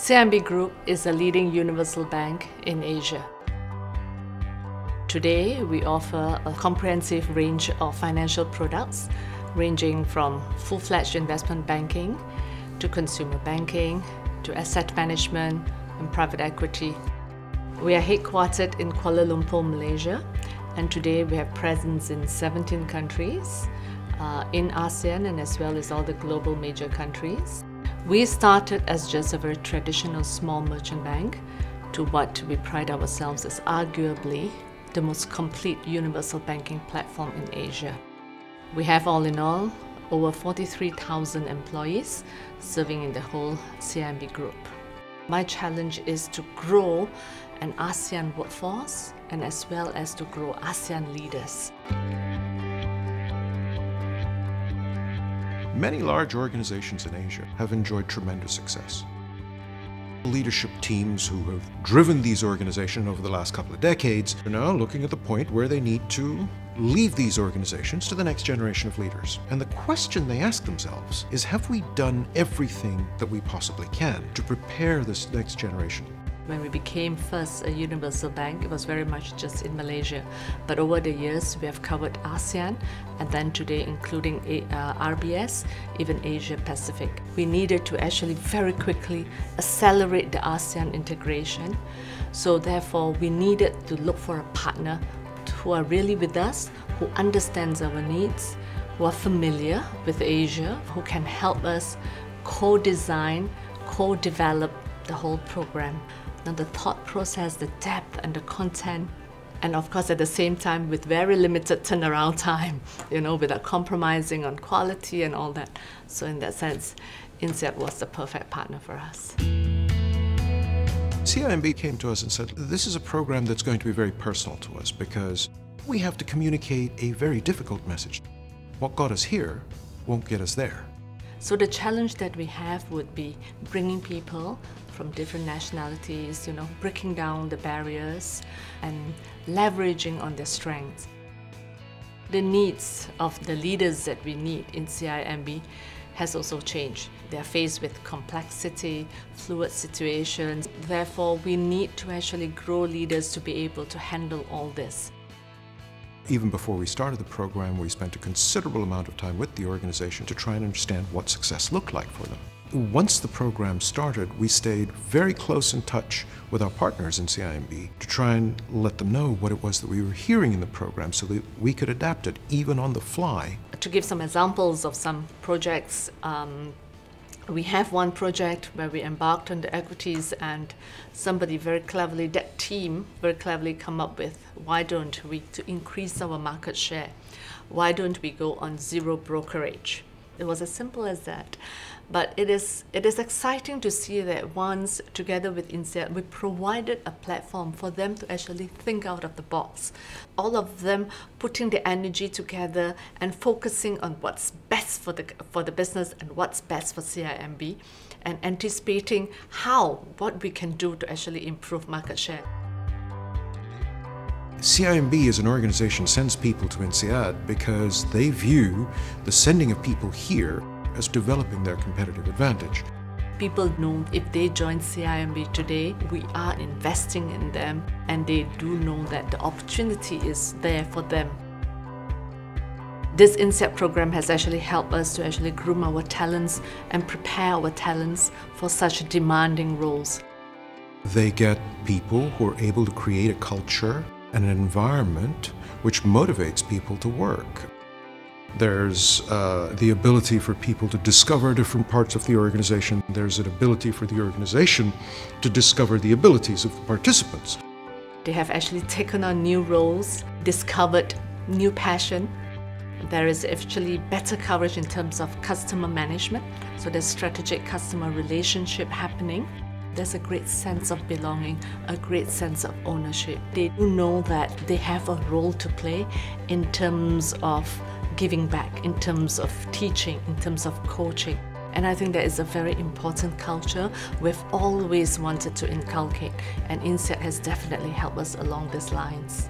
CIMB Group is a leading universal bank in Asia. Today, we offer a comprehensive range of financial products, ranging from full-fledged investment banking to consumer banking to asset management and private equity. We are headquartered in Kuala Lumpur, Malaysia, and today we have presence in 17 countries in ASEAN and as well as all the global major countries. We started as just a very traditional small merchant bank to what we pride ourselves as arguably the most complete universal banking platform in Asia. We have all in all over 43,000 employees serving in the whole CIMB Group. My challenge is to grow an ASEAN workforce and as well as to grow ASEAN leaders. Many large organizations in Asia have enjoyed tremendous success. Leadership teams who have driven these organizations over the last couple of decades are now looking at the point where they need to leave these organizations to the next generation of leaders. And the question they ask themselves is, have we done everything that we possibly can to prepare this next generation? When we became first a universal bank, it was very much just in Malaysia. But over the years, we have covered ASEAN, and then today including RBS, even Asia Pacific. We needed to actually very quickly accelerate the ASEAN integration. So therefore, we needed to look for a partner who are really with us, who understands our needs, who are familiar with Asia, who can help us co-design, co-develop the whole program. Now the thought process, the depth and the content, and of course at the same time with very limited turnaround time, without compromising on quality and all that. So in that sense, INSEAD was the perfect partner for us. CIMB came to us and said, this is a program that's going to be very personal to us because we have to communicate a very difficult message. What got us here won't get us there. So the challenge that we have would be bringing people from different nationalities, breaking down the barriers and leveraging on their strengths. The needs of the leaders that we need in CIMB has also changed. They are faced with complexity, fluid situations. Therefore, we need to actually grow leaders to be able to handle all this. Even before we started the program, we spent a considerable amount of time with the organization to try and understand what success looked like for them. Once the program started, we stayed very close in touch with our partners in CIMB to try and let them know what it was that we were hearing in the program so that we could adapt it even on the fly. To give some examples of some projects, we have one project where we embarked on the equities and somebody very cleverly, that team very cleverly come up with, why don't we, to increase our market share, why don't we go on zero brokerage? It was as simple as that. But it is exciting to see that once, together with INSEAD, we provided a platform for them to actually think out of the box. All of them putting the energy together and focusing on what's best for the business and what's best for CIMB, and anticipating what we can do to actually improve market share. CIMB as an organization sends people to INSEAD because they view the sending of people here as developing their competitive advantage. People know if they join CIMB today, we are investing in them, and they do know that the opportunity is there for them. This INSEAD program has actually helped us to actually groom our talents and prepare our talents for such demanding roles. They get people who are able to create a culture and an environment which motivates people to work. There's the ability for people to discover different parts of the organization. There's an ability for the organization to discover the abilities of the participants. They have actually taken on new roles, discovered new passion. There is actually better coverage in terms of customer management, so there's strategic customer relationship happening. There's a great sense of belonging, a great sense of ownership. They do know that they have a role to play in terms of giving back, in terms of teaching, in terms of coaching. And I think that is a very important culture we've always wanted to inculcate, and INSEAD has definitely helped us along these lines.